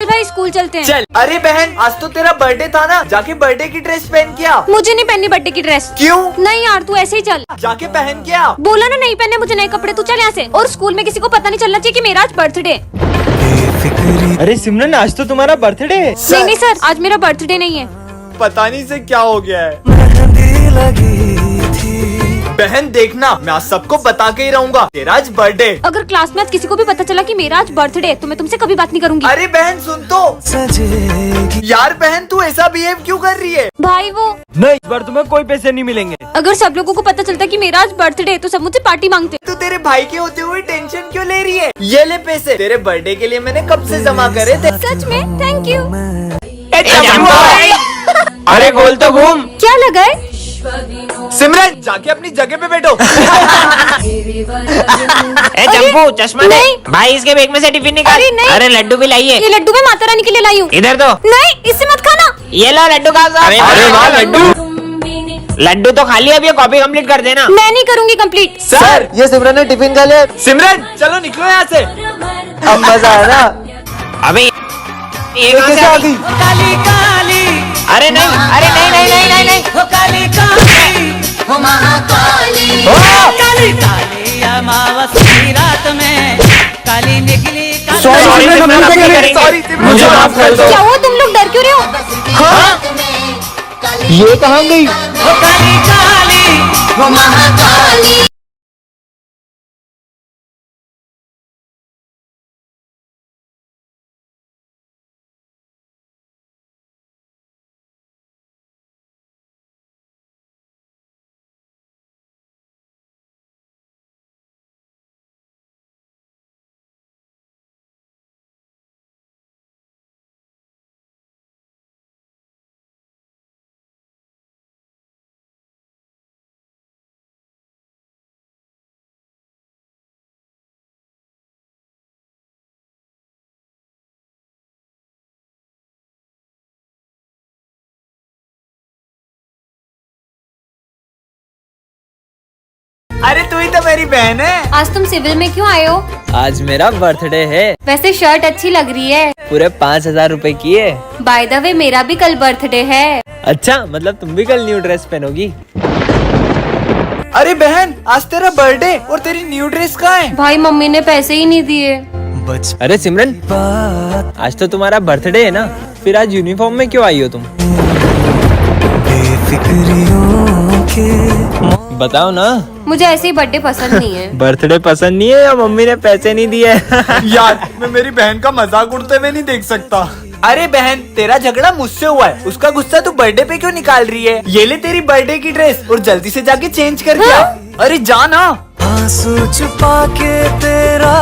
भाई स्कूल चलते हैं। चल। अरे बहन आज तो तेरा बर्थडे था ना, जाके बर्थडे की ड्रेस पहन के आ। मुझे नहीं पहननी बर्थडे की ड्रेस। क्यों? नहीं यार तू ऐसे ही चल। जाके पहन के आ। बोला ना नहीं पहनने मुझे नए कपड़े, तू चल यहाँ से। और स्कूल में किसी को पता नहीं चलना चाहिए कि मेरा आज बर्थडे। अरे सिमरन आज तो तुम्हारा बर्थडे है। नहीं सर आज मेरा बर्थडे नहीं है। पता नहीं से क्या हो गया है। बहन देखना मैं आज सबको बता के ही रहूंगा तेरा आज बर्थडे। अगर क्लास में आज किसी को भी पता चला कि मेरा आज बर्थडे है तो मैं तुमसे कभी बात नहीं करूंगी। अरे बहन सुन तो। यार बहन तू ऐसा बिहेव क्यों कर रही है? भाई वो नहीं इस बार तुम्हें कोई पैसे नहीं मिलेंगे। अगर सब लोगों को पता चलता कि मेरा आज बर्थडे है तो सब मुझसे पार्टी मांगते। तू तेरे भाई के होते हुए टेंशन क्यों ले रही है? ये ले पैसे, तेरे बर्थडे के लिए मैंने कब से जमा करे थे। सच में थैंक यू। अरे गोल तो घूम। क्या लगा है? सिमरन जाके अपनी जगह पे बैठो। ए चंपू चश्मा दे। नहीं। भाई इसके बैग में से टिफिन निकाल। अरे नहीं। अरे लड्डू भी लाइए। ये लड्डू मैं माता रानी के लिए लाई हूँ। इधर दो। नहीं इससे मत खाना। ये लो लड्डू खा। अरे वाह लड्डू। लड्डू तो खाली, अब ये कॉपी कंप्लीट कर देना। मैं नहीं करूँगी कंप्लीट। सर ये सिमरन ने टिफिन खा लिया। सिमरन चलो निकलो यहाँ से। अब मजा आया ना। अबे ये कहाँ से आ गई? काली काली अरे नहीं, अरे नहीं नहीं नहीं नहीं नहीं। हो काली काली हो महाकाली काली काली अमावस की रात में काली निकली सॉरी मुझे माफ कर दो। क्या हुआ तुम लोग डर क्यों रहे हो? ये कहाँ गई? हो काली काली हो महाकाली। अरे तू ही तो मेरी बहन है। आज तुम सिविल में क्यों आए हो? आज मेरा बर्थडे है। वैसे शर्ट अच्छी लग रही है। पूरे 5,000 रुपए की है। बाय द वे मेरा भी कल बर्थडे है। अच्छा मतलब तुम भी कल न्यू ड्रेस पहनोगी? अरे बहन आज तेरा बर्थडे और तेरी न्यू ड्रेस कहाँ है? भाई मम्मी ने पैसे ही नहीं दिए। अरे सिमरन आज तो तुम्हारा बर्थडे है ना, फिर आज यूनिफॉर्म में क्यों आई हो तुम? बताओ ना। मुझे ऐसे ही बर्थडे पसंद नहीं है। बर्थडे पसंद नहीं है या मम्मी ने पैसे नहीं दिए? यार मैं मेरी बहन का मजाक उड़ते हुए नहीं देख सकता। अरे बहन तेरा झगड़ा मुझसे हुआ है, उसका गुस्सा तू बर्थडे पे क्यों निकाल रही है? ये ले तेरी बर्थडे की ड्रेस और जल्दी से जाके चेंज करके आ। अरे जा ना। आंसू छुपा के तेरा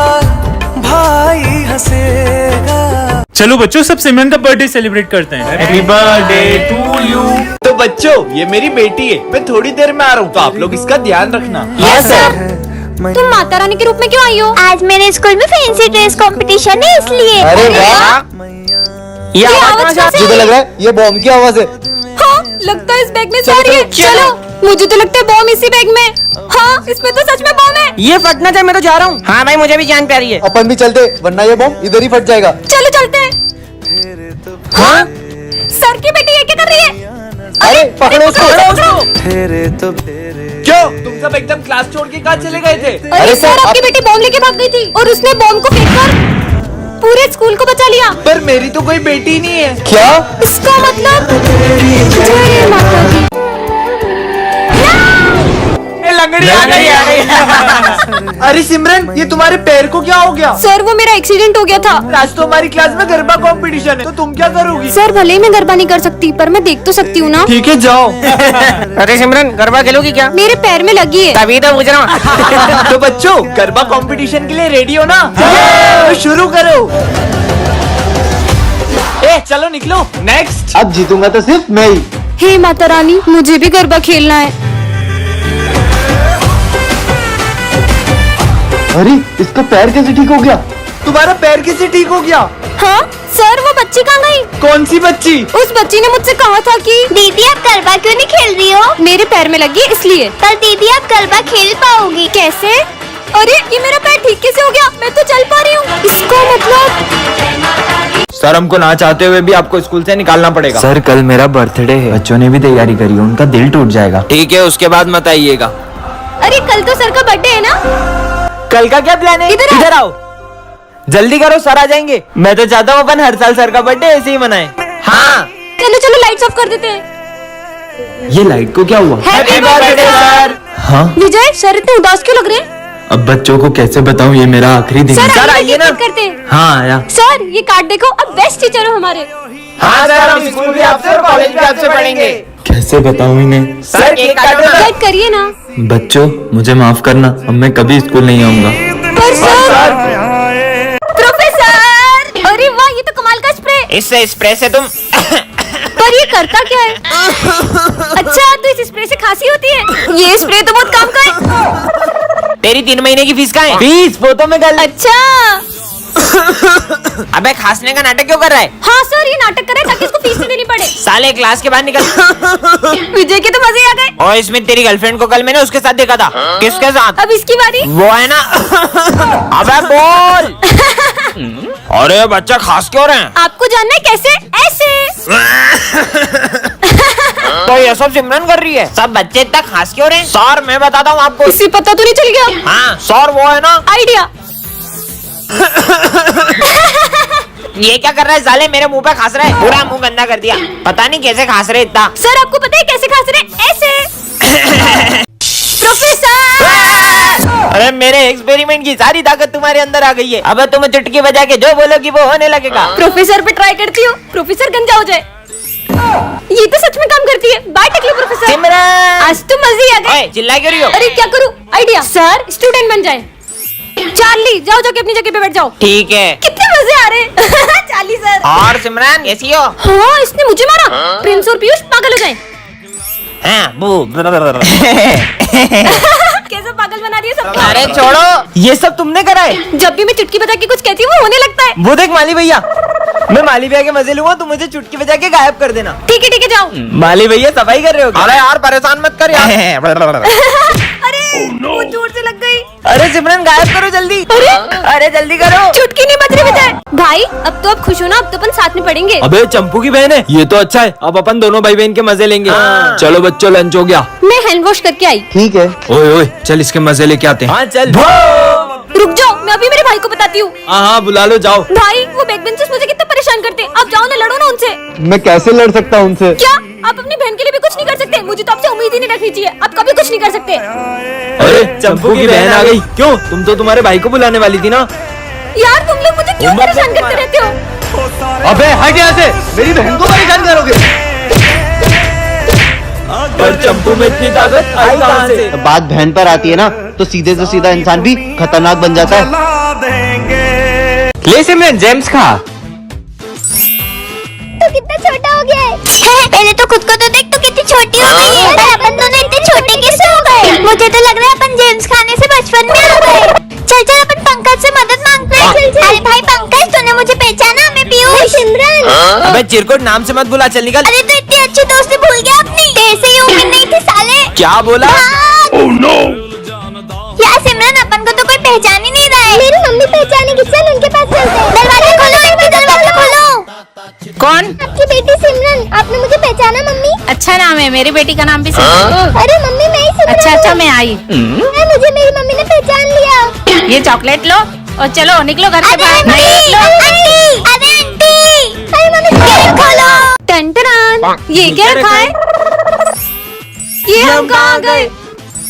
भाई हंसेगा। चलो बच्चों सब सिमरन का बर्थडे सेलिब्रेट करते हैं। Happy birthday to you. तो बच्चों ये मेरी बेटी है, मैं थोड़ी देर में आ रहा हूँ तो आप लोग इसका ध्यान रखना। Yes sir. तुम माता रानी के रूप में क्यों आई हो? आज मेरे स्कूल में फैंसी ड्रेस कंपटीशन है इसलिए। अरे वाह। ये आवाज कहाँ से मुझे तो लग रहा है ये बॉम्ब की आवाज है। हाँ लगता है इस बैग में से आ रही है। चलो मुझे तो लगता है बॉम्ब इसी बैग में। हाँ इसमें तो सच में बॉम्ब है। ये फटना चाहिए, मैं तो जा रहा हूँ। हाँ भाई मुझे भी जान प्यारी है। अपन भी चलते वरना ये बॉम्ब इधर ही फट जाएगा। चलो चलते हैं। हाँ सर की बेटी ये क्या कर रही है? अरे पकड़ो उसको। फेरे तो फेरे क्यों तुम सब एकदम क्लास छोड़ के कहाँ चले गए थे? अरे सर, सर आपकी आप- बेटी बॉम्ब लेके भाग गई थी और उसने बॉम्ब को फेंककर पूरे स्कूल को बचा लिया। पर मेरी तो कोई बेटी नहीं है। क्या? इसका मतलब जय माता दी। लंगड़ी आ गई। अरे सिमरन ये तुम्हारे पैर को क्या हो गया? सर वो मेरा एक्सीडेंट हो गया था। आज तो हमारी क्लास में गरबा कंपटीशन है तो तुम क्या करोगी? सर भले ही मैं गरबा नहीं कर सकती पर मैं देख तो सकती हूँ ना। ठीक है जाओ। अरे सिमरन गरबा खेलोगी क्या? मेरे पैर में लगी है। तभी तो पूछ रहा हूँ। तो बच्चों गरबा कंपटीशन के लिए रेडी हो ना? तो शुरू करो। ए चलो निकलो। नेक्स्ट। अब जीतूंगा तो सिर्फ मैं ही। हे माता रानी मुझे भी गरबा खेलना है। अरे इसका पैर कैसे ठीक हो गया? तुम्हारा पैर कैसे ठीक हो गया? हाँ सर वो बच्ची कहाँ गई? कौन सी बच्ची? उस बच्ची ने मुझसे कहा था कि दीदी आप गरबा क्यों नहीं खेल रही हो? मेरे पैर में लगी है इसलिए। पर दीदी आप गरबा खेल पाओगी। कैसे? अरे ये मेरा पैर ठीक कैसे हो गया? मैं तो चल पा रही हूँ। इसका मतलब सर हमको ना चाहते हुए भी आपको स्कूल से निकालना पड़ेगा। सर कल मेरा बर्थडे है, बच्चों ने भी तैयारी करी है, उनका दिल टूट जाएगा। ठीक है, उसके बाद मत आइएगा। अरे कल तो सर का बर्थडे है ना। कल का क्या प्लान है? इधर आओ। जल्दी करो, सर आ जाएंगे। मैं तो चाहता हूँ अपन हर साल सर का बर्थडे ऐसे ही मनाएं। हाँ चलो चलो लाइट्स ऑफ कर देते हैं। ये लाइट को क्या हुआ? Happy birthday sir. हाँ विजय सर इतने उदास क्यों लग रहे हैं? अब बच्चों को कैसे बताऊं, ये मेरा आखिरी दिन है। सर आइए ना। करते हैं। हाँ आया। सर ये कार्ड देखो, अब बेस्ट टीचर हो हमारे। हाँ सर, हम स्कूल भी आपसे और कॉलेज भी आपसे पढ़ेंगे। कैसे बताऊं इन्हें? सर केक काटो ना। गाइड करिए ना। बच्चों मुझे माफ करना, अब मैं कभी स्कूल नहीं आऊंगा। पर सर। प्रोफेसर, अरे वाह ये तो कमाल का स्प्रे। इससे स्प्रे से तुम पर ये करता क्या है? अच्छा तो इस स्प्रे से खांसी होती है। ये स्प्रे तो बहुत काम का है। तेरी 3 महीने की फीस कहाँ है? फीस वो तो मैं कल। अच्छा अबे खांसने का नाटक क्यों कर रहा है? हाँ सर ये नाटक करे ताकि इसको फीस नहीं देनी पड़े। साले क्लास के बाहर निकल। विजय के तो मजे आ गए। और इसमें तेरी गर्लफ्रेंड को कल मैंने उसके साथ देखा था। किसके साथ? अब इसकी बारी। वो है ना। अबे बोल। अरे बच्चा खास क्यों रहे हैं? आपको जानना है कैसे? ऐसे। तो ये सब सिमरन कर रही है। सब बच्चे इतना खास क्यों रहे हैं? सर मैं बताता हूँ आपको। इसी पता तो नहीं चल गया। हाँ सर वो है ना। आइडिया। ये क्या कर रहा है साले? मेरे मुंह पे खास रहा है, पूरा मुंह गंदा कर दिया। पता नहीं कैसे खास रहे इतना। सर आपको पता है कैसे खांस रहे? ऐसे। प्रोफेसर। अरे मेरे एक्सपेरिमेंट की सारी ताकत तुम्हारे अंदर आ गई है। अब तुम चुटकी बजा के जो बोलोगी वो होने लगेगा। प्रोफेसर पे ट्राई करती हूँ, प्रोफेसर गंजा हो जाए। ये तो सच में काम करती है। Bye टकली professor. सिमरन आज तो मजे आ गए। ओए, चिल्ला क्यों रही हो? अरे क्या करूँ? आइडिया। सर स्टूडेंट बन जाए। चार्ली जाओ जाके अपनी जगह पे बैठ जाओ। ठीक है। कितने मजे आ रहे हैं। Charlie sir. और सिमरन कैसी हो? हाँ इसने मुझे मारा। प्रिंस और पीयूष पागल हो जाए। हाँ, कैसे पागल बना दिया सबको। अरे छोड़ो, ये सब तुमने करा है? जब भी मैं चुटकी बजा के कुछ कहती हूँ वो होने लगता है। वो देख माली भैया, मैं माली भैया के मजे लूंगा, तुम मुझे चुटकी बजा के गायब कर देना। ठीक है जाओ। माली भैया सफाई कर रहे हो क्या? अरे यार परेशान मत कर यार। अरे वो जोर से लग गई। अरे सिमरन गायब करो जल्दी। अरे जल्दी करो। चुटकी नहीं बज रही विजय। भाई अब तो आप खुश हो ना? अब तो अपन साथ में पढ़ेंगे। अबे चंपू की बहन है ये तो अच्छा है, अब अपन दोनों भाई बहन के मजे लेंगे। चलो बच्चों लंच हो गया। मैं हैंड वॉश करके आई। ठीक है। ओए ओए चल इसके मजे लेके आते हैं। हाँ चल। रुक जाओ, मैं अभी मेरे भाई को बताती हूँ। हाँ बुला लो जाओ। भाई वो बैक बेंचर्स मुझे कितना परेशान करते हैं। आप जाओ ना, लड़ो ना उनसे। मैं कैसे लड़ सकता हूँ उनसे? क्या आप अपनी बहन के लिए भी कुछ नहीं कर सकते? मुझे तो आपसे उम्मीद ही नहीं रखनी चाहिए। आप कभी कुछ नहीं कर सकते। अरे चंपू की बहन आ गई। क्यों, तुम तो तुम्हारे भाई को बुलाने वाली थी ना? यार तुम लोग मुझे क्यों परेशान करते रहते हो? अबे हट यहाँ से, मेरी बहन को परेशान करोगे। पर चंपू में इतनी ताकत आई कहाँ से? बात बहन पर आती है ना तो सीधे से सीधा इंसान भी खतरनाक बन जाता है। ले सिमरन जेम्स खा। तो कितना छोटा हो गया है। पहले तो खुद को तो देख, तो कितनी छोटी हो गई है। अरे अपन दोनों इतने छोटे कैसे हो गए? मुझे तो लग रहा है अपन जेम्स खाने से बचपन में आ गए। चल चल अपन पंकज से मदद मांगते हैं। अरे भाई पंकज तूने मुझे पहचाना? मैं पीयूष। सिमरन। अबे चिरकुट नाम से मत बुला, चल निकल। अरे तो इतनी अच्छी दोस्ती भूल गया अपनी। तेरे से ये उम्मीद नहीं थी साले। क्या बोला? यार सिमरन अपन को तो कोई पहचान ही नहीं रहा है। मेरी मम्मी पहचानेगी, चल उनके पास चलते हैं। दरवाजा खोलो, इनके दरवाजा खोलो। कौन? आपकी बेटी सिमरन। आपने मुझे पहचाना मम्मी? अच्छा नाम है, मेरी बेटी का नाम भी सिमरन। अरे मम्मी मैं ही सिमरन अच्छा हूँ। मैं आई। मुझे मेरी मम्मी ने पहचान लिया। ये चॉकलेट लो और चलो निकलो घर से अरे बाहर। आंटी, आंटी, अरे आंटी, अरे मम्मी गेट खोलो। टन टन, ये क्या रखा है? ये हम कहाँ गए?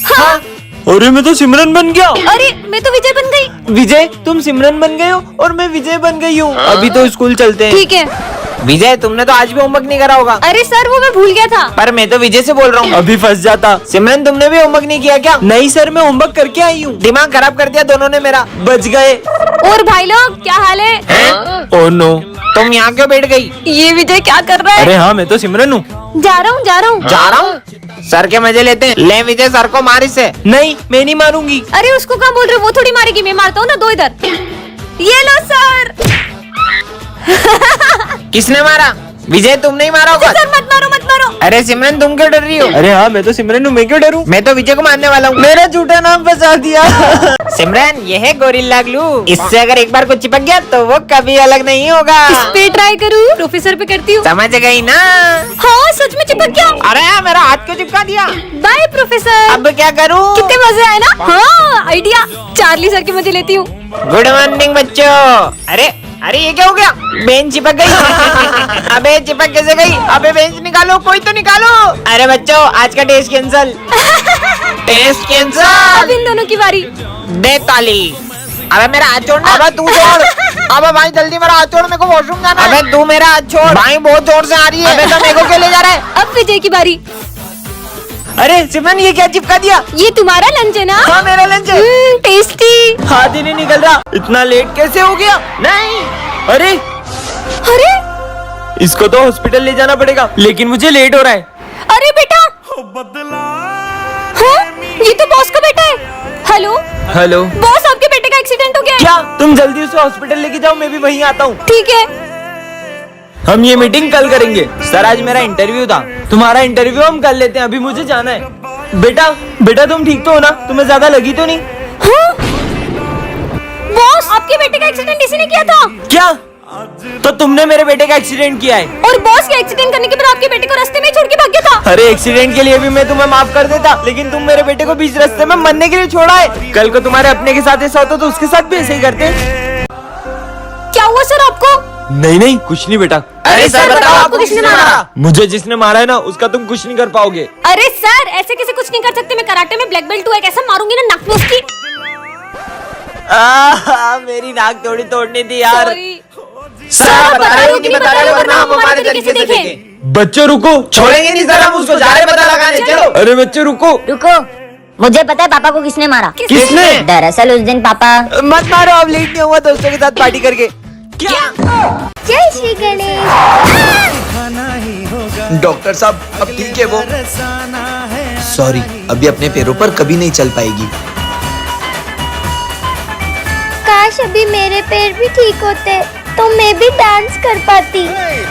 हाँ अरे मैं तो सिमरन बन गया। अरे मैं तो विजय बन गई। विजय तुम सिमरन बन गए हो और मैं विजय बन गई हूँ। अभी तो स्कूल चलते हैं। ठीक है। विजय तुमने तो आज भी होमवर्क नहीं करा होगा। अरे सर वो मैं भूल गया था। पर मैं तो विजय से बोल रहा हूँ। अभी फंस जाता। सिमरन तुमने भी होमवर्क नहीं किया क्या? नहीं सर मैं होमवर्क करके आई हूँ। दिमाग खराब कर दिया दोनों ने मेरा। बच गए। और भाई लोग क्या हाल है? ओह नो, तुम यहाँ क्यों बैठ गई? ये विजय क्या कर रहा है? अरे हाँ मैं तो सिमरन हूँ। जा रहा हूँ जा रहा हूँ। सर के मजे लेते हैं। ले विजय सर को मार इसे। नहीं मैं नहीं मारूंगी। अरे उसको कहाँ बोल रहे हो? वो थोड़ी मारेगी, मैं मारता हूँ ना। दो इधर। ये लो सर। किसने मारा? विजय तुम नहीं मारोगे? सर मत मारो मत मारो। अरे सिमरन तुम क्यों डर रही हो? अरे हाँ मैं तो सिमरन हूँ, मैं क्यों डरूं? मैं तो विजय को मारने वाला हूँ। मेरा झूठा नाम फंसा दिया। सिमरन ये है गोरिल्ला ग्लू, इससे अगर एक बार कुछ चिपक गया तो वो कभी अलग नहीं होगा। इस पे ट्राई करूँ? प्रोफेसर पे करती हूँ। समझ गई ना? हाँ सच में चिपक गया। अरे मेरा हाथ क्यों चिपका दिया? By professor. अब क्या करूँ? कितने मजे आए ना। हाँ आइडिया, चार्ली सर के मजे लेती हूँ। गुड मॉर्निंग बच्चों। अरे अरे ये क्या हो गया? बेंच चिपक गई। अबे चिपक कैसे गई? अबे बेंच निकालो, कोई तो निकालो। अरे बच्चों आज का टेस्ट कैंसल। Test cancel. अब इन दोनों की बारी। दे ताली। अबे मेरा हाथ छोड़ना। अबे तू छोड़। अबे भाई जल्दी मेरा हाथ छोड़, मेरे को वॉशरूम जाना है। अबे तू मेरा हाथ छोड़। भाई बहुत जोर से आ रही है। अबे तो मेरे को क्यों ले जा रहा है? अब विजय की बारी। अरे सिमरन ये क्या चिपका दिया? ये तुम्हारा लंच है ना? हाँ मेरा लंच है। टेस्टी। हाथ ही नहीं निकल रहा, इतना लेट कैसे हो गया? नहीं अरे अरे इसको तो हॉस्पिटल ले जाना पड़ेगा, लेकिन मुझे लेट हो रहा है। अरे बेटा। हाँ ये तो बॉस का बेटा है। हेलो हेलो बॉस, आपके बेटे का एक्सीडेंट हो गया है। क्या? तुम जल्दी उसे हॉस्पिटल लेके जाओ, मैं भी वहीं आता हूँ। ठीक है। हम ये मीटिंग कल करेंगे। सर आज मेरा इंटरव्यू था, तुम्हारा इंटरव्यू हम कर लेते हैं, अभी मुझे जाना है। बेटा बेटा तुम ठीक तो हो ना? तुम्हें ज्यादा लगी तो नहीं? हाँ? बॉस आपके बेटे का एक्सीडेंट इसी ने किया था। क्या? तो तुमने मेरे बेटे का एक्सीडेंट किया है? और बॉस के एक्सीडेंट करने के बाद आपके बेटे को रास्ते में ही छोड़ के भाग गया था। अरे एक्सीडेंट के लिए भी मैं तुम्हें माफ कर देता, लेकिन तुम मेरे बेटे को बीच रास्ते में मरने के लिए छोड़ा है। कल को तुम्हारे अपने के साथ ऐसा होता तो उसके साथ भी ऐसे ही करते। क्या हुआ सर आपको? नहीं नहीं कुछ नहीं बेटा। अरे सर बताओ आपको किसने मारा? मुझे जिसने मारा है ना उसका तुम कुछ नहीं कर पाओगे। अरे सर ऐसे कैसे कुछ नहीं कर सकते? मैं कराटे में ब्लैक बेल्ट हूँ, कैसा मारूंगी ना नाक में उसकी। मेरी नाक थोड़ी तोड़नी थी यार। Sorry। सर बता रहे हो कि बता रहे हो, वरना हम हमारे तरीके से देखें। बच्चों रुको, छोड़ेंगे नहीं सर हम उसको, जा रहे पता लगाने। चलो। अरे बच्चों रुको। रुको, मुझे पता है पापा को किसने मारा। किसने? दरअसल उस दिन पापा। मत मारो, अब लेट नहीं हुआ दोस्तों के साथ पार्टी करके। क्या? जय श्री गणेश। डॉक्टर साहब अब ठीक है वो? सॉरी अभी अपने पैरों पर कभी नहीं चल पाएगी। काश अभी मेरे पैर भी ठीक होते तो मैं भी डांस कर पाती।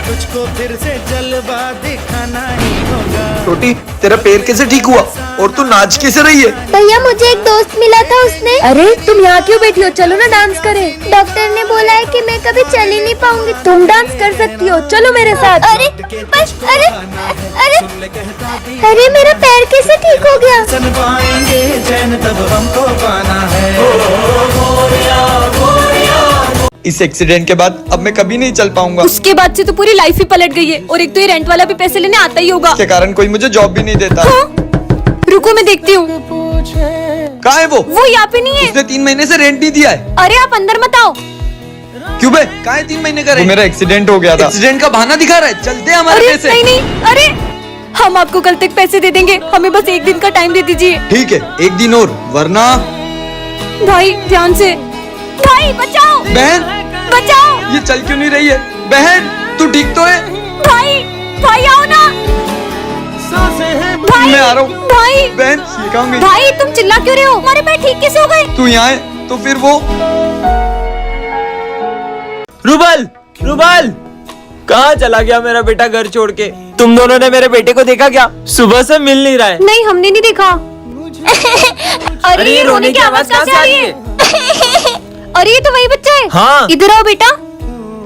तुझको फिर से जलवा दिखाना ही होगा। छोटी तेरा पैर कैसे ठीक हुआ और तू नाच कैसे रही है? भैया मुझे एक दोस्त मिला था, उसने। अरे तुम यहाँ क्यों बैठी हो, चलो ना डांस करें। डॉक्टर ने बोला है कि मैं कभी चल ही नहीं पाऊंगी, तुम डांस कर सकती हो, चलो मेरे साथ। अरे बस अरे अरे अरे मेरा पैर कैसे ठीक हो गया? सन पाएंगे चैन तब हमको पाना है। इस एक्सीडेंट के बाद अब मैं कभी नहीं चल पाऊंगा। उसके बाद से तो पूरी लाइफ ही पलट गई है, और एक तो ये रेंट वाला भी पैसे लेने आता ही होगा। के कारण कोई मुझे जॉब भी नहीं देता। हाँ? रुको मैं देखती हूँ। कहाँ है वो? यहाँ पे नहीं है। उसने 3 महीने से रेंट नहीं दिया है। अरे आप अंदर मत आओ। क्यों बे? कहाँ है 3 महीने का रेंट? मेरा एक्सीडेंट हो गया था। एक्सीडेंट का बहाना दिखा रहा है, चलते हैं हमारे अरे पैसे। नहीं नहीं, अरे हम आपको कल तक पैसे दे देंगे, हमें बस एक दिन का टाइम दे दीजिए। ठीक है 1 दिन और, वरना। भाई ध्यान से। भाई बचाओ। बहन बचाओ। ये चल क्यों नहीं रही है? बहन तू ठीक तो है? भाई भाई आओ ना। भाई मैं आ रहा हूँ। भाई बहन सिखाऊंगी। भाई तुम चिल्ला क्यों रहे हो? हमारे पैर ठीक कैसे हो गए? तू यहाँ है तो फिर वो। रुबल रुबल कहाँ चला गया मेरा बेटा घर छोड़ के? तुम दोनों ने मेरे बेटे को देखा क्या? सुबह से मिल नहीं रहा है। नहीं हमने नहीं देखा। अरे ये रोने की आवाज कहाँ से आ रही है? अरे ये तो वही बच्चा है। हाँ। इधर आओ बेटा।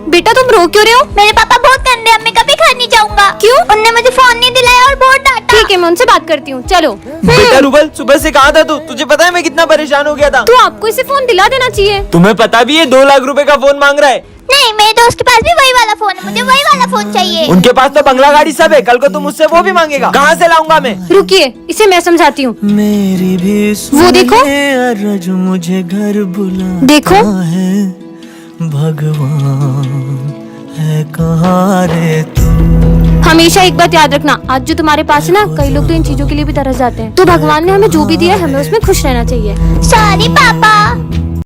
बेटा तुम रो क्यों रहे हो? मेरे पापा बहुत गंदे हैं, मैं कभी घर नहीं जाऊंगा। क्यों? उनने मुझे फोन नहीं दिलाया और बहुत डांटा। ठीक है मैं उनसे बात करती हूँ, चलो। बेटा रुबल सुबह से कहाँ था तू? तुझे पता है मैं कितना परेशान हो गया था। तो आपको इसे फोन दिला देना चाहिए। तुम्हें पता भी है 2 लाख रुपए का फोन मांग रहा है। नहीं, मेरे दोस्त के पास भी वही वाला फोन है, मुझे वही वाला फोन चाहिए। उनके पास तो बंगला गाड़ी सब है, कल को तुम उससे वो भी मांगेगा। कहाँ से लाऊंगा मैं? रुकिए इसे मैं समझाती हूँ। मेरी भी वो देखो। जो मुझे घर बुला देखो है, भगवान है कहाँ रे तू। हमेशा एक बात याद रखना, आज जो तुम्हारे पास है ना, कई लोग तो इन चीजों के लिए भी तरस जाते हैं। तो भगवान ने हमें जो भी दिया है हमें उसमें खुश रहना चाहिए। सॉरी पापा।